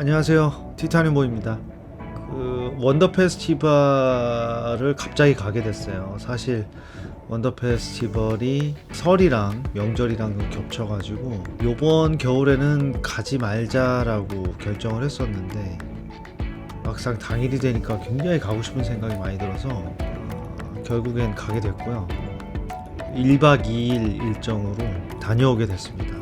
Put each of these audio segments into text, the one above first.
안녕하세요, 티타늄보입니다. 원더 페스티벌을 갑자기 가게 됐어요. 사실 원더 페스티벌이 설이랑 명절이랑 겹쳐가지고 요번 겨울에는 가지 말자라고 결정을 했었는데 막상 당일이 되니까 굉장히 가고 싶은 생각이 많이 들어서 결국엔 가게 됐고요. 1박 2일 일정으로 다녀오게 됐습니다.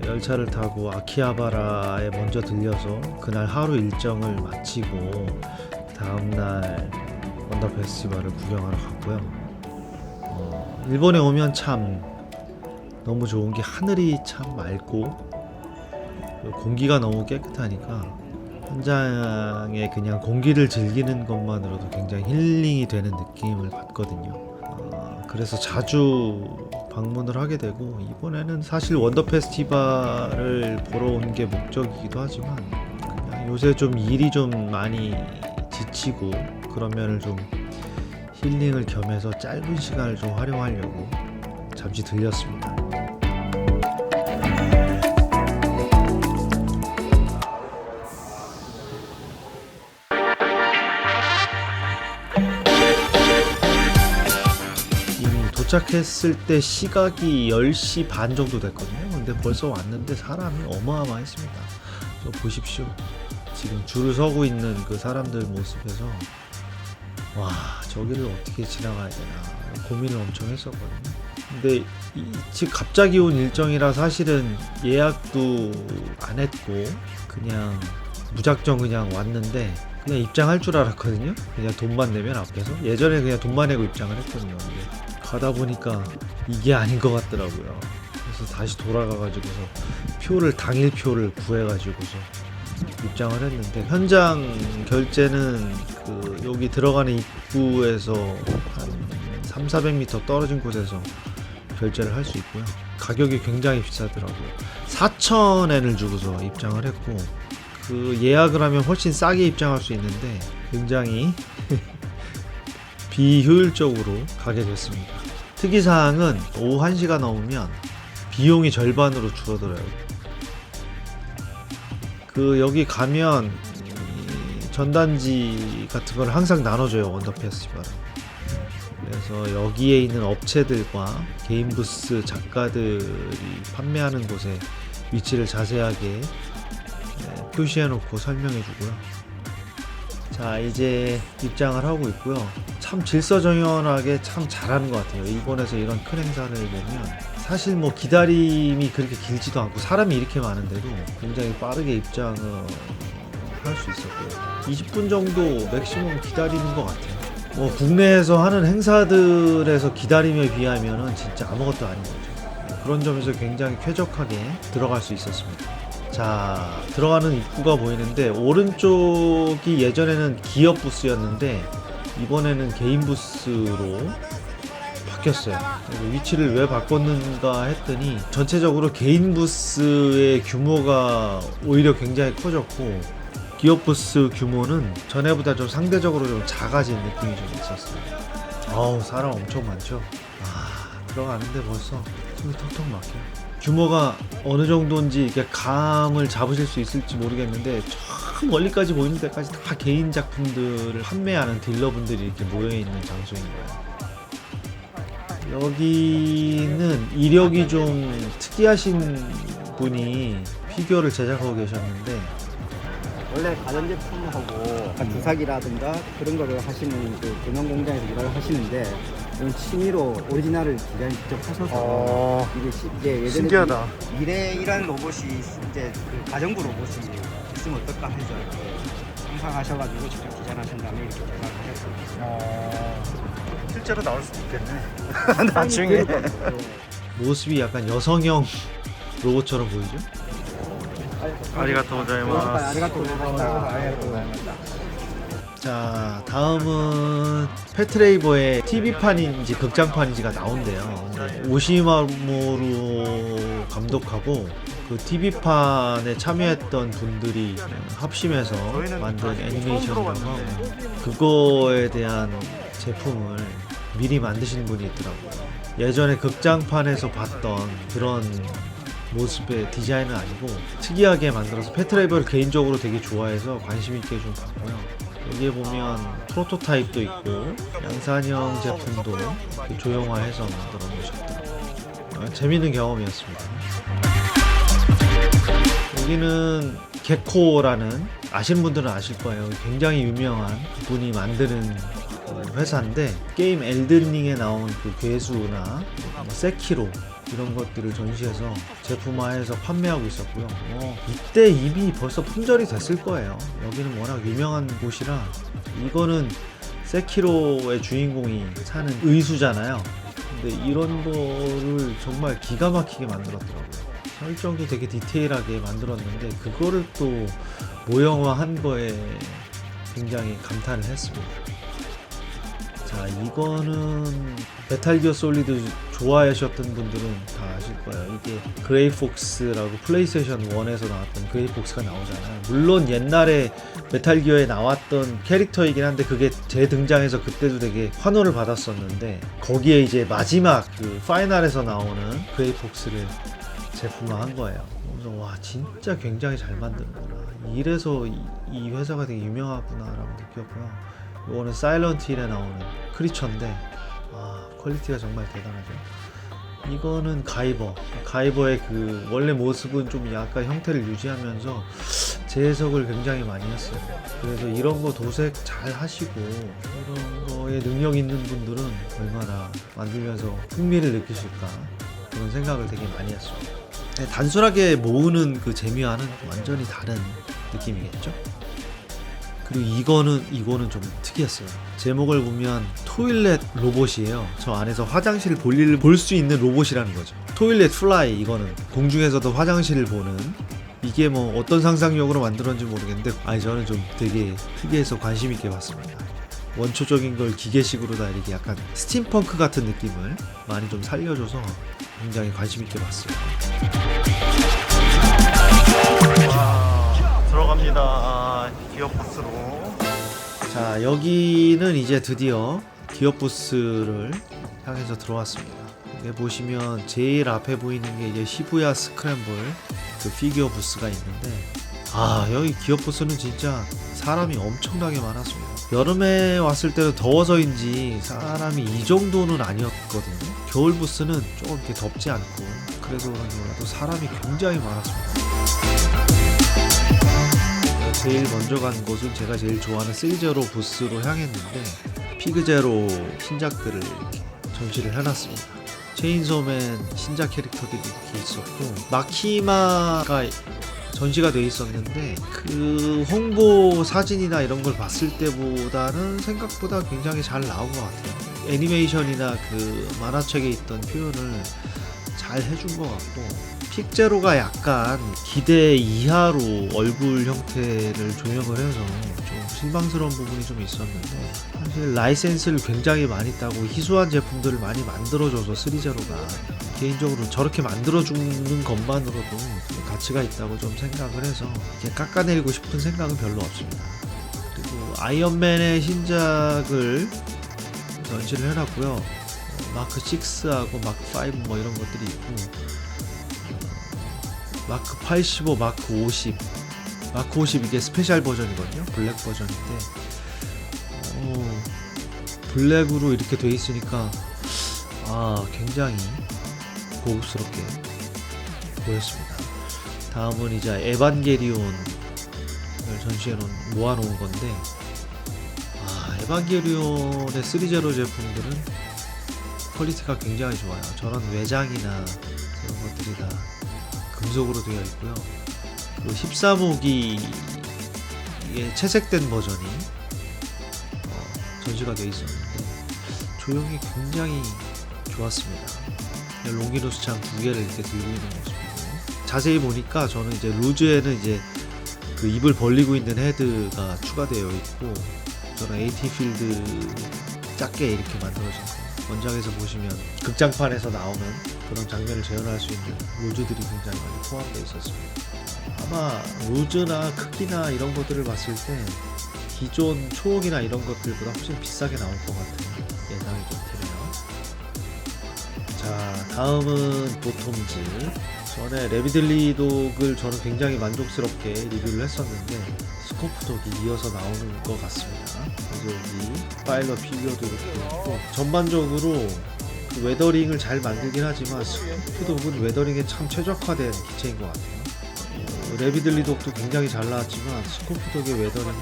열차를 타고 아키하바라에 먼저 들려서 그날 하루 일정을 마치고 다음날 원더 페스티벌을 구경하러 갔고요. 일본에 오면 참 너무 좋은 게 하늘이 참 맑고 공기가 너무 깨끗하니까 현장에 그냥 공기를 즐기는 것만으로도 굉장히 힐링이 되는 느낌을 받거든요. 그래서 자주 방문을 하게 되고, 이번에는 사실 원더 페스티벌을 보러 온 게 목적이기도 하지만 그냥 요새 좀 일이 좀 많이 지치고 그러면 좀 힐링을 겸해서 짧은 시간을 좀 활용하려고 잠시 들렸습니다. 도착했을 때 시각이 10시 반 정도 됐거든요. 근데 벌써 왔는데 사람이 어마어마했습니다. 저 보십시오. 지금 줄을 서고 있는 그 사람들 모습에서 와, 저기를 어떻게 지나가야 되나 고민을 엄청 했었거든요. 근데 지금 갑자기 온 일정이라 사실은 예약도 안 했고 그냥 무작정 그냥 왔는데 그냥 입장할 줄 알았거든요. 그냥 돈만 내면 앞에서. 예전에 그냥 돈만 내고 입장을 했거든요. 근데 가다 보니까 이게 아닌 것 같더라고요. 그래서 다시 돌아가가지고서 당일 표를 구해가지고서 입장을 했는데, 현장 결제는 여기 들어가는 입구에서 한 300~400m 떨어진 곳에서 결제를 할 수 있고요. 가격이 굉장히 비싸더라고요. 4,000엔을 주고서 입장을 했고, 예약을 하면 훨씬 싸게 입장할 수 있는데 굉장히 비효율적으로 가게 됐습니다. 특이사항은 오후 1시가 넘으면 비용이 절반으로 줄어들어요. 여기 가면 전단지 같은 걸 항상 나눠줘요, 원더 페스티벌은. 그래서 여기에 있는 업체들과 개인 부스 작가들이 판매하는 곳에 위치를 자세하게 표시해놓고 설명해주고요. 자, 이제 입장을 하고 있고요. 참 질서정연하게 참 잘하는 것 같아요. 일본에서 이런 큰 행사를 보면 사실 뭐 기다림이 그렇게 길지도 않고 사람이 이렇게 많은데도 굉장히 빠르게 입장을 할 수 있었고요. 20분 정도 맥시멈 기다리는 것 같아요. 국내에서 하는 행사들에서 기다림에 비하면은 진짜 아무것도 아닌 거죠. 그런 점에서 굉장히 쾌적하게 들어갈 수 있었습니다. 자, 들어가는 입구가 보이는데 오른쪽이 예전에는 기업 부스였는데 이번에는 개인 부스로 바뀌었어요. 위치를 왜 바꿨는가 했더니 전체적으로 개인 부스의 규모가 오히려 굉장히 커졌고 기업 부스 규모는 전에보다 좀 상대적으로 좀 작아진 느낌이 좀 있었어요. 사람 엄청 많죠. 들어가는데 벌써 숨이 턱턱 막혀요. 규모가 어느 정도인지 이렇게 감을 잡으실 수 있을지 모르겠는데 저 멀리까지 보이는 데까지 다 개인 작품들을 판매하는 딜러분들이 이렇게 모여있는 장소인 거예요. 여기는 이력이 좀 특이하신 분이 피규어를 제작하고 계셨는데, 원래 가전제품하고 주사기라든가 그런 거를 하시는 전용 공장에서 일을 하시는데 취미로 오리지널을 디자인 직접 하셔서 이게 예전에 신기하다. 미래이라는 로봇이 이제 가정부 로봇이 있으면 어떨까 해서 상상하셔가지고 직접 디자인하신 다음에 이렇게 제작을 하셨어요. 실제로 나올 수도 있겠네. 나중에. 모습이 약간 여성형 로봇처럼 보이죠? 아리가토 고자이마스. 아리가토 고자이마스. 자, 다음은 페트레이버의 TV판인지 극장판인지가 나온대요. 오시마모루 감독하고 그 TV판에 참여했던 분들이 합심해서 만든 애니메이션이라서 그거에 대한 제품을 미리 만드신 분이 있더라고요. 예전에 극장판에서 봤던 그런 모습의 디자인은 아니고 특이하게 만들어서 패트레이버를 개인적으로 되게 좋아해서 관심 있게 좀 봤고요. 여기에 보면 프로토타입도 있고 양산형 제품도 조형화해서 만들어 놓으셨더라고요. 재밌는 경험이었습니다. 여기는 개코라는, 아시는 분들은 아실 거예요. 굉장히 유명한 분이 만드는 회사인데 게임 엘든링에 나온 그 괴수나 세키로 이런 것들을 전시해서 제품화해서 판매하고 있었고요. 이때 이미 벌써 품절이 됐을 거예요. 여기는 워낙 유명한 곳이라. 이거는 세키로의 주인공이 사는 의수잖아요. 근데 이런 거를 정말 기가 막히게 만들었더라고요. 설정도 되게 디테일하게 만들었는데 그거를 또 모형화한 거에 굉장히 감탄을 했습니다. 자, 이거는 메탈 기어 솔리드 좋아하셨던 분들은 다 아실 거예요. 이게 그레이 폭스라고 플레이스테이션 1에서 나왔던 그레이 폭스가 나오잖아요. 물론 옛날에 메탈 기어에 나왔던 캐릭터이긴 한데 그게 재등장해서 그때도 되게 환호를 받았었는데 거기에 이제 마지막 그 파이널에서 나오는 그레이 폭스를 제품화한 거예요. 그래서 와, 진짜 굉장히 잘 만드는구나. 이래서 이 회사가 되게 유명하구나 라고 느꼈고요. 이거는 사일런트 힐에 나오는 크리처인데 퀄리티가 정말 대단하죠. 이거는 가이버의 그 원래 모습은 좀 약간 형태를 유지하면서 재해석을 굉장히 많이 했어요. 그래서 이런 거 도색 잘 하시고 이런 거에 능력 있는 분들은 얼마나 만들면서 흥미를 느끼실까 그런 생각을 되게 많이 했습니다. 단순하게 모으는 그 재미와는 완전히 다른 느낌이겠죠. 그리고 이거는 좀 특이했어요. 제목을 보면 토일렛 로봇이에요. 저 안에서 화장실 볼일을 볼 수 있는 로봇이라는 거죠. 토일렛 플라이, 이거는 공중에서도 화장실을 보는, 이게 뭐 어떤 상상력으로 만들었는지 모르겠는데 저는 좀 되게 특이해서 관심 있게 봤습니다. 원초적인 걸 기계식으로 다 이렇게 약간 스팀펑크 같은 느낌을 많이 좀 살려줘서 굉장히 관심 있게 봤어요. 들어갑니다. 기업 부스로. 자, 여기는 이제 드디어 기업 부스를 향해서 들어왔습니다. 여기 보시면 제일 앞에 보이는 게 이제 시부야 스크램블 그 피규어 부스가 있는데 여기 기업 부스는 진짜 사람이 엄청나게 많았습니다. 여름에 왔을 때는 더워서인지 사람이 이 정도는 아니었거든요. 겨울 부스는 조금 이렇게 덥지 않고 그래서 그런지 몰라도 사람이 굉장히 많았습니다. 제일 먼저 간 곳은 제가 제일 좋아하는 3제로 부스로 향했는데 피그제로 신작들을 이렇게 전시를 해놨습니다. 체인소맨 신작 캐릭터들이 이렇게 있었고 마키마가 전시가 돼 있었는데 그 홍보 사진이나 이런 걸 봤을 때보다는 생각보다 굉장히 잘 나온 것 같아요. 애니메이션이나 그 만화책에 있던 표현을 잘 해준 것 같고 픽제로가 약간 기대 이하로 얼굴 형태를 조명을 해서 좀 실망스러운 부분이 좀 있었는데 사실 라이센스를 굉장히 많이 따고 희소한 제품들을 많이 만들어줘서 3제로가 개인적으로 저렇게 만들어주는 것만으로도 가치가 있다고 좀 생각을 해서 이렇게 깎아내리고 싶은 생각은 별로 없습니다. 그리고 아이언맨의 신작을 전시를 해놨고요. 마크 6하고 마크 5 뭐 이런 것들이 있고 마크 85, 마크 50 마크 50 이게 스페셜 버전이거든요. 블랙 버전인데 블랙으로 이렇게 돼 있으니까 굉장히 고급스럽게 보였습니다. 다음은 이제 에반게리온을 전시해 모아놓은 건데 에반게리온의 3제로 제품들은 퀄리티가 굉장히 좋아요. 저런 외장이나 그런 것들이 다 금속으로 되어 있고요. 그 13호기의 채색된 버전이 전시가 되어 있었는데 조형이 굉장히 좋았습니다. 롱기노스 창 2개를 이렇게 들고 있는 모습이고 자세히 보니까 저는 이제 루즈에는 이제 그 입을 벌리고 있는 헤드가 추가되어 있고 저는 AT 필드 작게 이렇게 만들어진 거. 원작에서 보시면 극장판에서 나오는 그런 장면을 재현할 수 있는 루즈들이 굉장히 많이 포함되어 있었습니다. 아마 루즈나 크기나 이런 것들을 봤을 때 기존 초옥이나 이런 것들보다 훨씬 비싸게 나올 것 같은 예상이 좀 드네요. 자, 다음은 보톰즈 전에 레비들리 독을 저는 굉장히 만족스럽게 리뷰를 했었는데 스코프 독이 이어서 나오는 것 같습니다. 그래서 여기 파일럿 피규어도 이렇게 있고 전반적으로 그 웨더링을 잘 만들긴 하지만 스코프 독은 웨더링에 참 최적화된 기체인 것 같아요. 레비들리 독도 굉장히 잘 나왔지만 스코프 독의 웨더링은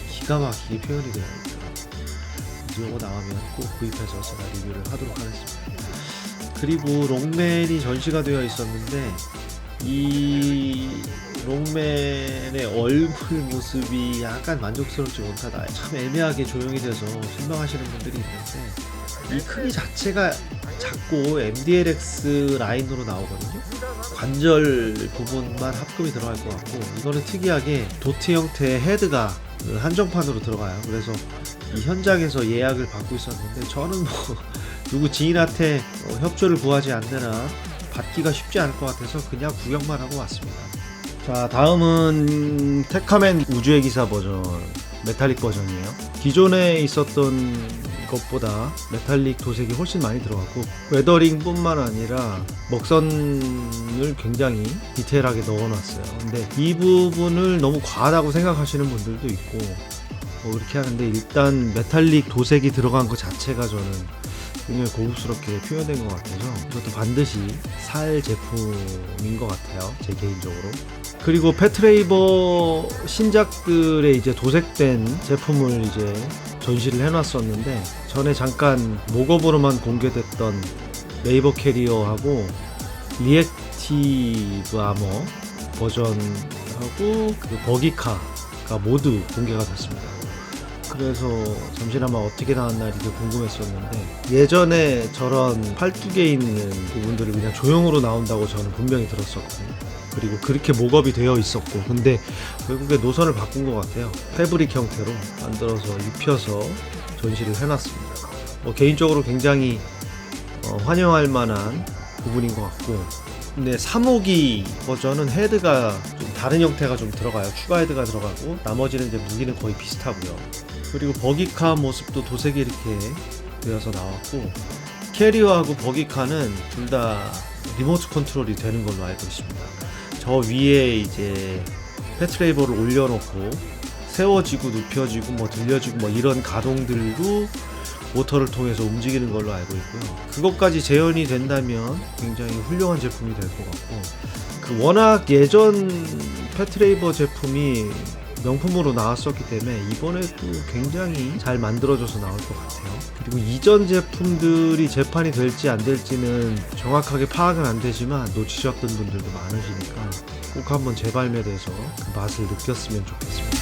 기가 막히게 표현이 되어 있더라고요. 이거 나오면 꼭 구입해서 제가 리뷰를 하도록 하겠습니다. 그리고 롱맨이 전시가 되어 있었는데 이 롱맨의 얼굴 모습이 약간 만족스럽지 못하다, 참 애매하게 조형이 돼서 실망하시는 분들이 있는데 이 크기 자체가 작고 MDLX 라인으로 나오거든요. 관절 부분만 합금이 들어갈 것 같고, 이거는 특이하게 도트 형태의 헤드가 한정판으로 들어가요. 그래서 이 현장에서 예약을 받고 있었는데 저는 뭐 누구 지인한테 협조를 구하지 않는 한 받기가 쉽지 않을 것 같아서 그냥 구경만 하고 왔습니다. 자, 다음은 테카맨 우주의 기사 버전, 메탈릭 버전이에요. 기존에 있었던 것보다 메탈릭 도색이 훨씬 많이 들어갔고, 웨더링 뿐만 아니라 먹선을 굉장히 디테일하게 넣어놨어요. 근데 이 부분을 너무 과하다고 생각하시는 분들도 있고 그렇게 하는데, 일단 메탈릭 도색이 들어간 것 자체가 저는 굉장히 고급스럽게 표현된 것 같아서 이것도 반드시 살 제품인 것 같아요, 제 개인적으로. 그리고 패트레이버 신작들의 이제 도색된 제품을 이제 전시를 해놨었는데, 전에 잠깐 목업으로만 공개됐던 네이버 캐리어하고 리액티브 아머 버전하고 그 버기카가 모두 공개가 됐습니다. 그래서 잠시나마 어떻게 나왔나 이렇게 궁금했었는데, 예전에 저런 팔뚝에 있는 부분들을 그냥 조형으로 나온다고 저는 분명히 들었었거든요. 그리고 그렇게 목업이 되어 있었고, 근데 결국에 노선을 바꾼 것 같아요. 패브릭 형태로 만들어서 입혀서 전시를 해놨습니다. 개인적으로 굉장히 환영할 만한 부분인 것 같고, 근데 3호기 버전은 헤드가 좀 다른 형태가 좀 들어가요. 추가 헤드가 들어가고 나머지는 이제 무기는 거의 비슷하고요. 그리고 버기카 모습도 도색이 이렇게 되어서 나왔고, 캐리어하고 버기카는 둘 다 리모트 컨트롤이 되는 걸로 알고 있습니다. 저 위에 이제 패트레이버를 올려놓고 세워지고 눕혀지고 뭐 들려지고 뭐 이런 가동들도 모터를 통해서 움직이는 걸로 알고 있고요. 그것까지 재현이 된다면 굉장히 훌륭한 제품이 될 것 같고, 그 워낙 예전 패트레이버 제품이 명품으로 나왔었기 때문에 이번에도 굉장히 잘 만들어져서 나올 것 같아요. 그리고 이전 제품들이 재판이 될지 안 될지는 정확하게 파악은 안 되지만 놓치셨던 분들도 많으시니까 꼭 한번 재발매돼서 그 맛을 느꼈으면 좋겠습니다.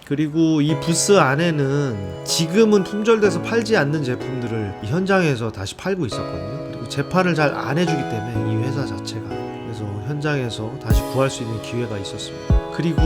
그리고 이 부스 안에는 지금은 품절돼서 팔지 않는 제품들을 이 현장에서 다시 팔고 있었거든요. 그리고 재판을 잘 안 해주기 때문에 이 회사 자체가, 그래서 현장에서 다시 구할 수 있는 기회가 있었습니다. 그리고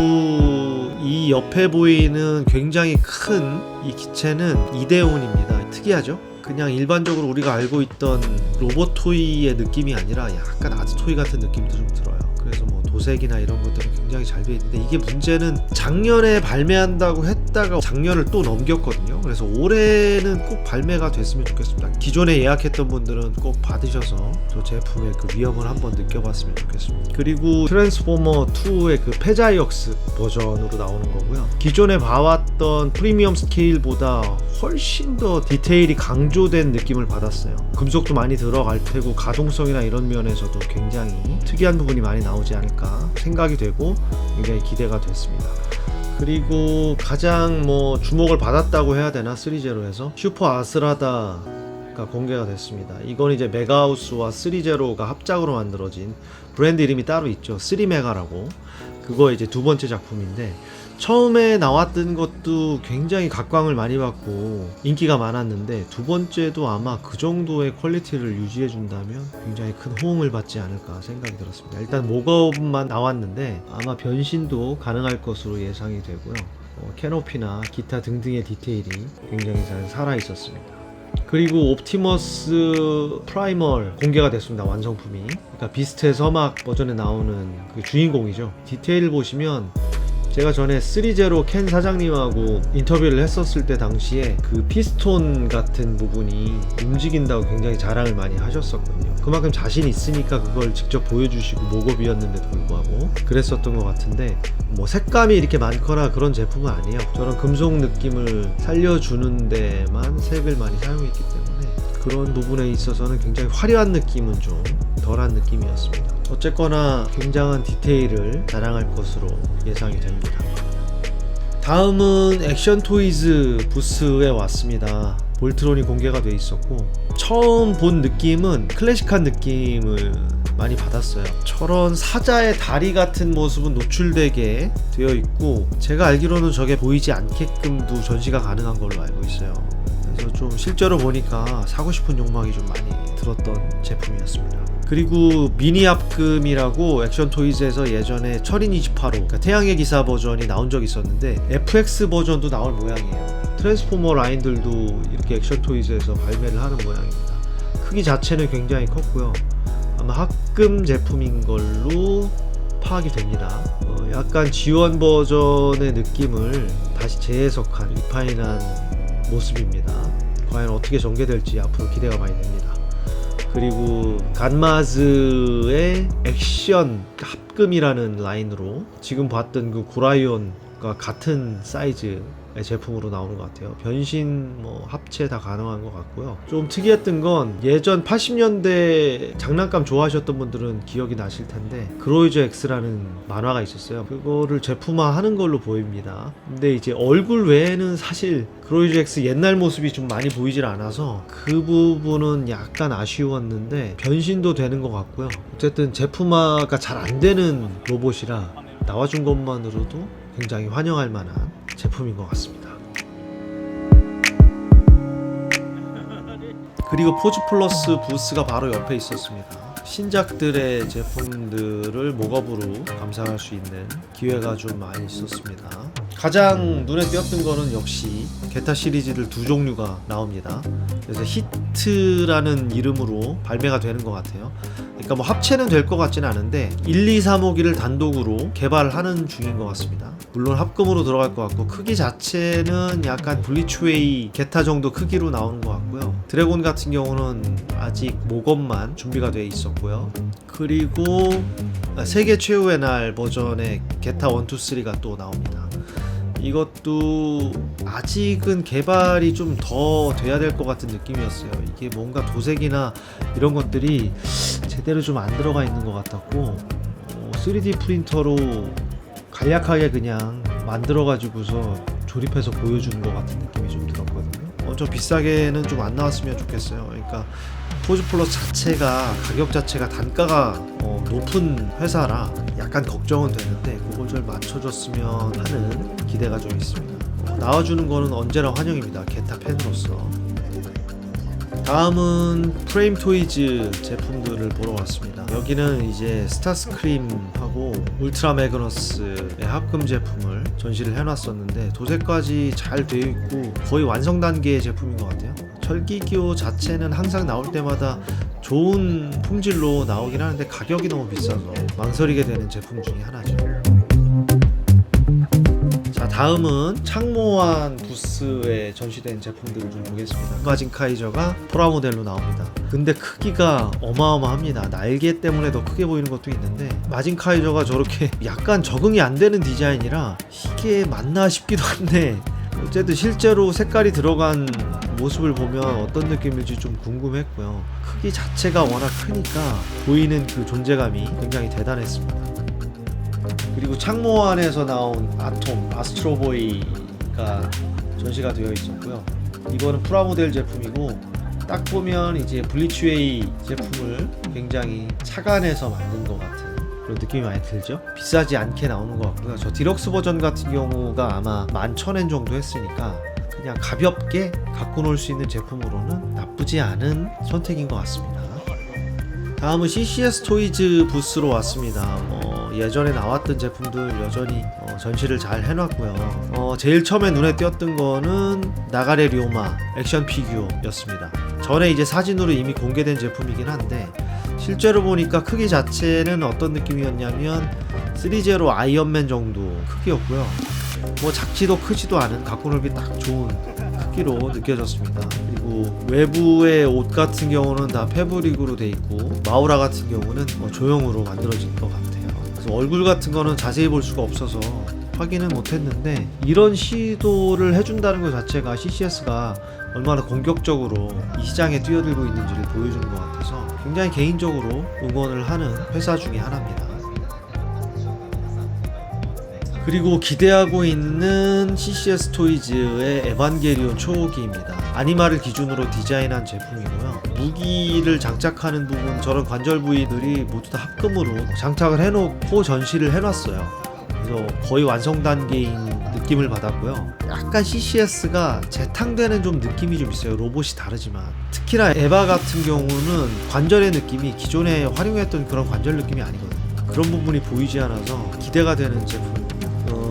이 옆에 보이는 굉장히 큰 이 기체는 이데온입니다. 특이하죠? 그냥 일반적으로 우리가 알고 있던 로봇 토이의 느낌이 아니라 약간 아트 토이 같은 느낌도 좀 들어요. 그래서 뭐 도색이나 이런 것들은 굉장히 잘 되어 있는데, 이게 문제는 작년에 발매한다고 했다가 작년을 또 넘겼거든요. 그래서 올해는 꼭 발매가 됐으면 좋겠습니다. 기존에 예약했던 분들은 꼭 받으셔서 저 제품의 그 위험을 한번 느껴봤으면 좋겠습니다. 그리고 트랜스포머 2의 그 페자이억스 버전으로 나오는 거고요. 기존에 봐왔던 프리미엄 스케일보다 훨씬 더 디테일이 강조된 느낌을 받았어요. 금속도 많이 들어갈 테고 가동성이나 이런 면에서도 굉장히 특이한 부분이 많이 나오지 않을까 생각이 되고 굉장히 기대가 됐습니다. 그리고 가장 뭐 주목을 받았다고 해야 되나, 3제로에서 슈퍼 아스라다가 공개가 됐습니다. 이건 이제 메가하우스와 3제로가 합작으로 만들어진 브랜드 이름이 따로 있죠. 3메가라고. 그거 이제 두 번째 작품인데, 처음에 나왔던 것도 굉장히 각광을 많이 받고 인기가 많았는데, 두 번째도 아마 그 정도의 퀄리티를 유지해 준다면 굉장히 큰 호응을 받지 않을까 생각이 들었습니다. 일단 목업만 나왔는데 아마 변신도 가능할 것으로 예상이 되고요. 캐노피나 기타 등등의 디테일이 굉장히 잘 살아 있었습니다. 그리고 옵티머스 프라이멀 공개가 됐습니다. 완성품이. 그러니까 비스트의 서막 버전에 나오는 그 주인공이죠. 디테일을 보시면 제가 전에 3제로 켄 사장님하고 인터뷰를 했었을 때 당시에 그 피스톤 같은 부분이 움직인다고 굉장히 자랑을 많이 하셨었거든요. 그만큼 자신 있으니까 그걸 직접 보여주시고 목업이었는데도 불구하고 그랬었던 것 같은데, 뭐 색감이 이렇게 많거나 그런 제품은 아니에요. 저런 금속 느낌을 살려주는 데만 색을 많이 사용했기 때문에 그런 부분에 있어서는 굉장히 화려한 느낌은 좀 덜한 느낌이었습니다. 어쨌거나 굉장한 디테일을 자랑할 것으로 예상이 됩니다. 다음은 액션 토이즈 부스에 왔습니다. 볼트론이 공개가 돼 있었고, 처음 본 느낌은 클래식한 느낌을 많이 받았어요. 저런 사자의 다리 같은 모습은 노출되게 되어 있고, 제가 알기로는 저게 보이지 않게끔도 전시가 가능한 걸로 알고 있어요. 그래서 좀 실제로 보니까 사고 싶은 욕망이 좀 많이 들었던 제품이었습니다. 그리고 미니 합금이라고 액션 토이즈에서 예전에 철인 28호, 그러니까 태양의 기사 버전이 나온 적이 있었는데 FX 버전도 나올 모양이에요. 트랜스포머 라인들도 이렇게 액션 토이즈에서 발매를 하는 모양입니다. 크기 자체는 굉장히 컸고요. 아마 합금 제품인 걸로 파악이 됩니다. 약간 G1 버전의 느낌을 다시 재해석한 리파인한 모습입니다. 과연 어떻게 전개될지 앞으로 기대가 많이 됩니다. 그리고 간마즈의 액션 합금이라는 라인으로 지금 봤던 그 고라이온과 같은 사이즈의 제품으로 나오는 것 같아요. 변신, 합체 다 가능한 것 같고요. 좀 특이했던 건 예전 80년대 장난감 좋아하셨던 분들은 기억이 나실 텐데 그로이저 X라는 만화가 있었어요. 그거를 제품화 하는 걸로 보입니다. 근데 이제 얼굴 외에는 사실 그로이저 X 옛날 모습이 좀 많이 보이질 않아서 그 부분은 약간 아쉬웠는데 변신도 되는 것 같고요. 어쨌든 제품화가 잘 안 되는 로봇이라 나와준 것만으로도 굉장히 환영할 만한 제품인 것 같습니다. 그리고 포즈 플러스 부스가 바로 옆에 있었습니다. 신작들의 제품들을 목업으로 감상할 수 있는 기회가 좀 많이 있었습니다. 가장 눈에 띄었던 거는 역시 게타 시리즈들 두 종류가 나옵니다. 그래서 히트라는 이름으로 발매가 되는 것 같아요. 그러니까 뭐 합체는 될 것 같지는 않은데 1, 2, 3호기를 단독으로 개발하는 중인 것 같습니다. 물론 합금으로 들어갈 것 같고, 크기 자체는 약간 블리츠웨이 게타 정도 크기로 나오는 것 같고요. 드래곤 같은 경우는 아직 목업만 준비가 되어 있었고요. 그리고 세계 최후의 날 버전의 게타 1, 2, 3가 또 나옵니다. 이것도 아직은 개발이 좀 더 돼야 될 것 같은 느낌이었어요. 이게 뭔가 도색이나 이런 것들이 제대로 좀 안 들어가 있는 것 같았고, 3D 프린터로 간략하게 그냥 만들어가지고서 조립해서 보여주는 것 같은 느낌이 좀 들었거든요. 좀 비싸게는 좀 안 나왔으면 좋겠어요. 그러니까 포즈 플러스 자체가 가격 자체가 단가가 높은 회사라 약간 걱정은 되는데 그걸 좀 맞춰줬으면 하는 기대가 좀 있습니다. 나와주는 거는 언제나 환영입니다. 게타 팬으로서. 다음은 프레임 토이즈 제품들을 보러 왔습니다. 여기는 이제 스타스크림하고 울트라 매그너스의 합금 제품을 전시를 해놨었는데 도색까지 잘 되어 있고 거의 완성 단계의 제품인 것 같아요. 철기교 자체는 항상 나올 때마다 좋은 품질로 나오긴 하는데 가격이 너무 비싸서 망설이게 되는 제품 중에 하나죠. 자, 다음은 창모한 부스에 전시된 제품들을 좀 보겠습니다. 마진 카이저가 프라모델로 나옵니다. 근데 크기가 어마어마합니다. 날개 때문에 더 크게 보이는 것도 있는데 마진 카이저가 저렇게 약간 적응이 안 되는 디자인이라 이게 맞나 싶기도 한데, 어쨌든 실제로 색깔이 들어간 모습을 보면 어떤 느낌일지 좀 궁금했고요. 크기 자체가 워낙 크니까 보이는 그 존재감이 굉장히 대단했습니다. 그리고 창모 안에서 나온 아스트로보이가 전시가 되어 있었고요. 이거는 프라모델 제품이고 딱 보면 이제 블리츠웨이 제품을 굉장히 착안해서 만든 것 같은 그런 느낌이 많이 들죠. 비싸지 않게 나오는 것 같고요. 저 디럭스 버전 같은 경우가 아마 11,000엔 정도 했으니까 그냥 가볍게 갖고 놀 수 있는 제품으로는 나쁘지 않은 선택인 것 같습니다. 다음은 CCS 토이즈 부스로 왔습니다. 예전에 나왔던 제품들 여전히 전시를 잘 해놨고요. 제일 처음에 눈에 띄었던 거는 나가레 료마 액션 피규어였습니다. 전에 이제 사진으로 이미 공개된 제품이긴 한데 실제로 보니까 크기 자체는 어떤 느낌이었냐면 3제로 아이언맨 정도 크기였고요. 뭐 작지도 크지도 않은 갖고 놀기 딱 좋은 크기로 느껴졌습니다. 그리고 외부의 옷 같은 경우는 다 패브릭으로 돼 있고 마우라 같은 경우는 조형으로 만들어진 것 같아요. 그래서 얼굴 같은 거는 자세히 볼 수가 없어서 확인은 못했는데 이런 시도를 해준다는 것 자체가 CCS가 얼마나 공격적으로 이 시장에 뛰어들고 있는지를 보여주는 것 같아서 굉장히 개인적으로 응원을 하는 회사 중에 하나입니다. 그리고 기대하고 있는 CCS 토이즈의 에반게리온 초호기입니다. 아니마를 기준으로 디자인한 제품이고요. 무기를 장착하는 부분, 저런 관절 부위들이 모두 다 합금으로 장착을 해놓고 전시를 해놨어요. 그래서 거의 완성 단계인 느낌을 받았고요. 약간 CCS가 재탕되는 좀 느낌이 좀 있어요. 로봇이 다르지만 특히나 에바 같은 경우는 관절의 느낌이 기존에 활용했던 그런 관절 느낌이 아니거든요. 그런 부분이 보이지 않아서 기대가 되는 제품.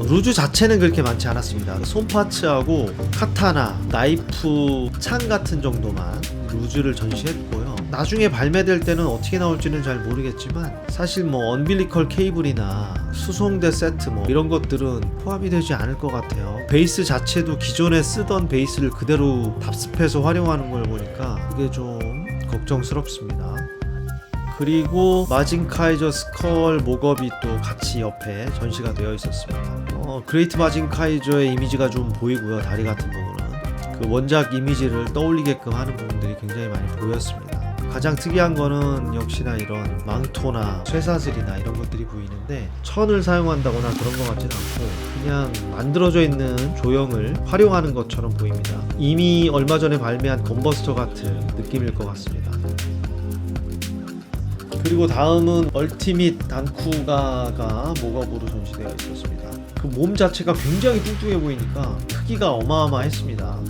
루즈 자체는 그렇게 많지 않았습니다. 손파츠하고 카타나, 나이프, 창 같은 정도만 루즈를 전시했고요. 나중에 발매될 때는 어떻게 나올지는 잘 모르겠지만 사실 뭐 언빌리컬 케이블이나 수송대 세트 뭐 이런 것들은 포함이 되지 않을 것 같아요. 베이스 자체도 기존에 쓰던 베이스를 그대로 답습해서 활용하는 걸 보니까 그게 좀 걱정스럽습니다. 그리고 마징카이저 스컬 목업이 또 같이 옆에 전시가 되어 있었습니다. 그레이트 마징카이저의 이미지가 좀 보이고요. 다리 같은 부분은 그 원작 이미지를 떠올리게끔 하는 부분들이 굉장히 많이 보였습니다. 가장 특이한 거는 역시나 이런 망토나 쇠사슬이나 이런 것들이 보이는데 천을 사용한다거나 그런 것 같지는 않고 그냥 만들어져 있는 조형을 활용하는 것처럼 보입니다. 이미 얼마 전에 발매한 건버스터 같은 느낌일 것 같습니다. 그리고 다음은 얼티밋 단쿠가가 목업으로 전시되어 있었습니다. 그 몸 자체가 굉장히 뚱뚱해 보이니까 크기가 어마어마했습니다.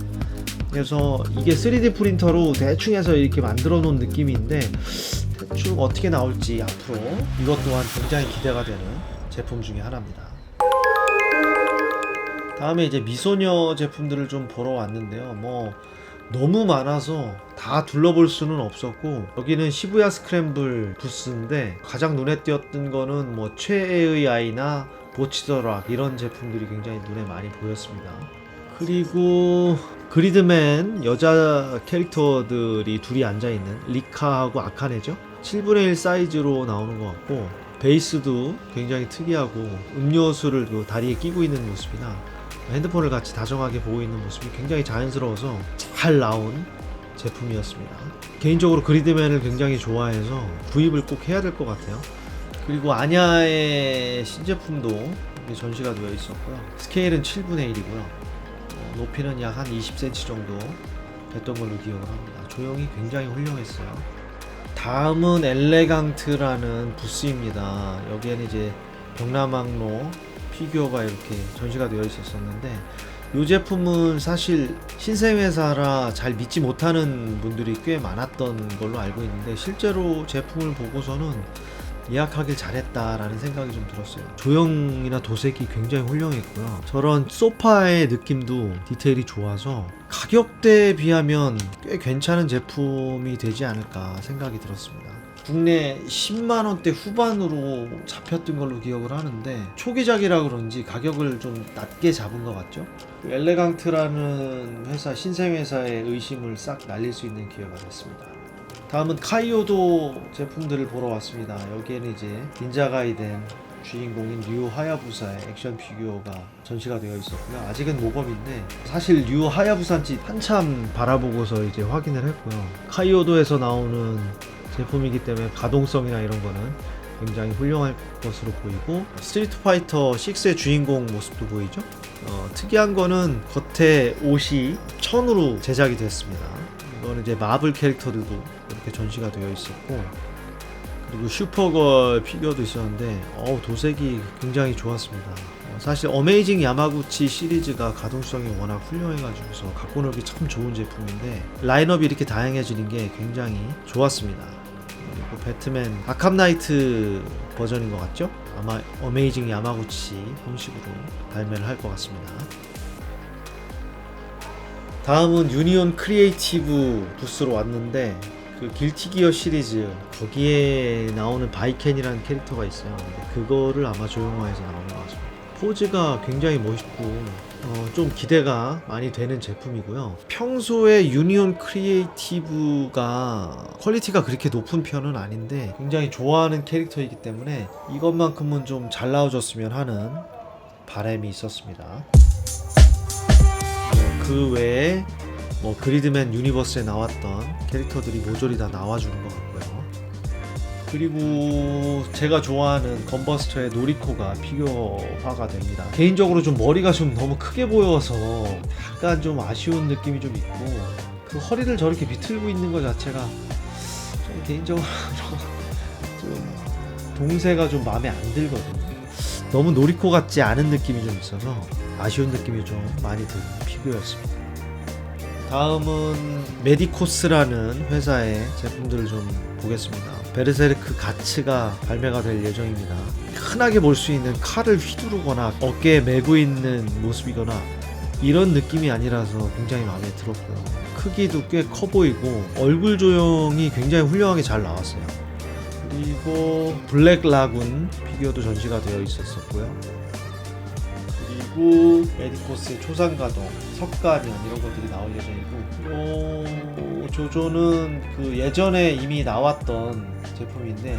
그래서 이게 3D 프린터로 대충 해서 이렇게 만들어 놓은 느낌인데 대충 어떻게 나올지 앞으로 이것 또한 굉장히 기대가 되는 제품 중에 하나입니다. 다음에 이제 미소녀 제품들을 좀 보러 왔는데요. 뭐 너무 많아서 다 둘러볼 수는 없었고 여기는 시부야 스크램블 부스인데 가장 눈에 띄었던 거는 뭐 최애의 아이나 보치더락 이런 제품들이 굉장히 눈에 많이 보였습니다. 그리고 그리드맨 여자 캐릭터들이 둘이 앉아있는 리카하고 아카네죠. 7분의 1 사이즈로 나오는 것 같고 베이스도 굉장히 특이하고 음료수를 그 다리에 끼고 있는 모습이나 핸드폰을 같이 다정하게 보고 있는 모습이 굉장히 자연스러워서 잘 나온 제품이었습니다. 개인적으로 그리드맨을 굉장히 좋아해서 구입을 꼭 해야 될 것 같아요. 그리고 아냐의 신제품도 전시가 되어 있었고요. 스케일은 7분의 1이고요. 높이는 약 한 20cm 정도 됐던 걸로 기억을 합니다. 조형이 굉장히 훌륭했어요. 다음은 엘레강트라는 부스입니다. 여기에는 이제 병라망로 피규어가 이렇게 전시가 되어 있었는데 이 제품은 사실 신생회사라 잘 믿지 못하는 분들이 꽤 많았던 걸로 알고 있는데 실제로 제품을 보고서는 예약하길 잘했다라는 생각이 좀 들었어요. 조형이나 도색이 굉장히 훌륭했고요. 저런 소파의 느낌도 디테일이 좋아서 가격대에 비하면 꽤 괜찮은 제품이 되지 않을까 생각이 들었습니다. 국내 10만원대 후반으로 잡혔던 걸로 기억을 하는데 초기작이라 그런지 가격을 좀 낮게 잡은 것 같죠? 엘레강트라는 회사, 신생회사의 의심을 싹 날릴 수 있는 기회가 됐습니다. 다음은 카이오도 제품들을 보러 왔습니다. 여기에는 이제 닌자 가이덴 주인공인 류 하야부사의 액션 피규어가 전시가 되어 있었고요. 아직은 모범인데 사실 류 하야부사인지 한참 바라보고서 이제 확인을 했고요. 카이오도에서 나오는 제품이기 때문에 가동성이나 이런 거는 굉장히 훌륭할 것으로 보이고 스트리트 파이터 6의 주인공 모습도 보이죠. 특이한 거는 겉에 옷이 천으로 제작이 됐습니다. 이거는 이제 마블 캐릭터들도 이렇게 전시가 되어 있었고 그리고 슈퍼걸 피규어도 있었는데 도색이 굉장히 좋았습니다. 사실 어메이징 야마구치 시리즈가 가동성이 워낙 훌륭해가지고서 갖고 놀기 참 좋은 제품인데 라인업이 이렇게 다양해지는 게 굉장히 좋았습니다. 그리고 배트맨 아캄 나이트 버전인 것 같죠? 아마 어메이징 야마구치 형식으로 발매를 할 것 같습니다. 다음은 유니온 크리에이티브 부스로 왔는데 그 길티 기어 시리즈 거기에 나오는 바이켄이라는 캐릭터가 있어요. 근데 그거를 아마 조형화해서 나오는 것 같습니다. 포즈가 굉장히 멋있고 좀 기대가 많이 되는 제품이고요. 평소에 유니온 크리에이티브가 퀄리티가 그렇게 높은 편은 아닌데 굉장히 좋아하는 캐릭터이기 때문에 이것만큼은 좀 잘 나와줬으면 하는 바람이 있었습니다. 그 외에 뭐 그리드맨 유니버스에 나왔던 캐릭터들이 모조리 다 나와주는 것 같고요. 그리고 제가 좋아하는 건버스터의 노리코가 피규어화가 됩니다. 개인적으로 좀 머리가 좀 너무 크게 보여서 약간 좀 아쉬운 느낌이 좀 있고, 그 허리를 저렇게 비틀고 있는 것 자체가 좀 개인적으로 좀 동세가 좀 마음에 안 들거든요. 너무 노리코 같지 않은 느낌이 좀 있어서 아쉬운 느낌이 좀 많이 드는 피규어였습니다. 다음은 메디코스라는 회사의 제품들을 좀 보겠습니다. 베르세르크 가츠가 발매가 될 예정입니다. 흔하게 볼 수 있는 칼을 휘두르거나 어깨에 메고 있는 모습이거나 이런 느낌이 아니라서 굉장히 마음에 들었고요. 크기도 꽤 커 보이고 얼굴 조형이 굉장히 훌륭하게 잘 나왔어요. 그리고 블랙 라군 피규어도 전시가 되어 있었고요. 그리고 메디코스의 초상가동, 석가면 이런 것들이 나올 예정이고, 조조는 그 예전에 이미 나왔던 제품인데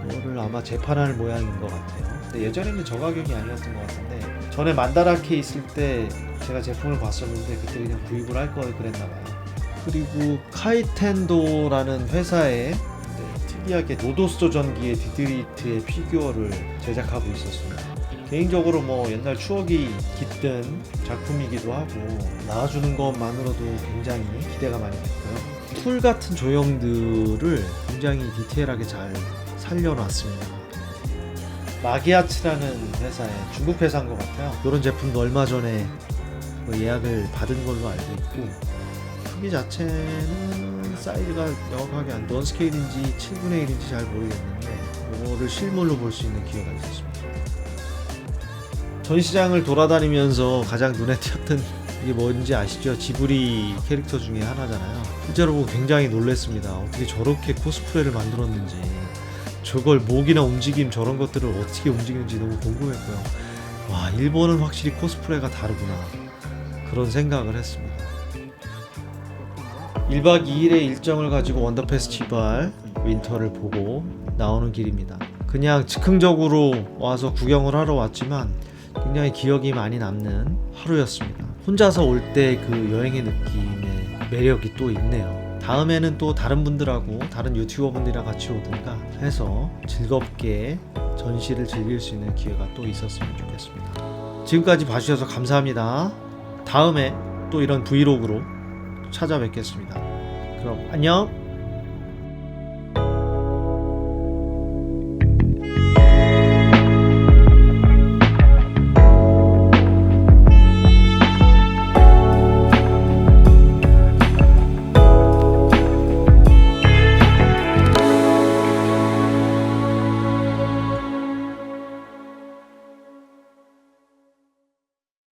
그거를 아마 재판할 모양인 것 같아요. 근데 예전에는 저 가격이 아니었던 것 같은데, 전에 만다라케 있을 때 제가 제품을 봤었는데 그때 그냥 구입을 할 걸 그랬나봐요. 그리고 카이텐도라는 회사에 특이하게 노도스토 전기의 디드리트의 피규어를 제작하고 있었습니다. 개인적으로 뭐 옛날 추억이 깃든 작품이기도 하고 나와주는 것만으로도 굉장히 기대가 많이 됐고요. 툴 같은 조형들을 굉장히 디테일하게 잘 살려놨습니다. 마기아츠라는 회사의 중국 회사인 것 같아요. 이런 제품도 얼마 전에 예약을 받은 걸로 알고 있고, 크기 자체는 사이즈가 정확하게 안 원 스케일인지 7분의 1인지 잘 모르겠는데 이거를 실물로 볼 수 있는 기회가 있었습니다. 전시장을 돌아다니면서 가장 눈에 띄었던 이게 뭔지 아시죠? 지브리 캐릭터 중에 하나잖아요. 실제로 보고 굉장히 놀랐습니다. 어떻게 저렇게 코스프레를 만들었는지, 저걸 목이나 움직임 저런 것들을 어떻게 움직이는지 너무 궁금했고요. 와, 일본은 확실히 코스프레가 다르구나, 그런 생각을 했습니다. 1박 2일의 일정을 가지고 원더 페스티벌 윈터를 보고 나오는 길입니다. 그냥 즉흥적으로 와서 구경을 하러 왔지만 굉장히 기억이 많이 남는 하루였습니다. 혼자서 올 때 그 여행의 느낌의 매력이 또 있네요. 다음에는 또 다른 분들하고 다른 유튜버 분들이랑 같이 오든가 해서 즐겁게 전시를 즐길 수 있는 기회가 또 있었으면 좋겠습니다. 지금까지 봐주셔서 감사합니다. 다음에 또 이런 브이로그로 찾아뵙겠습니다. 그럼 안녕.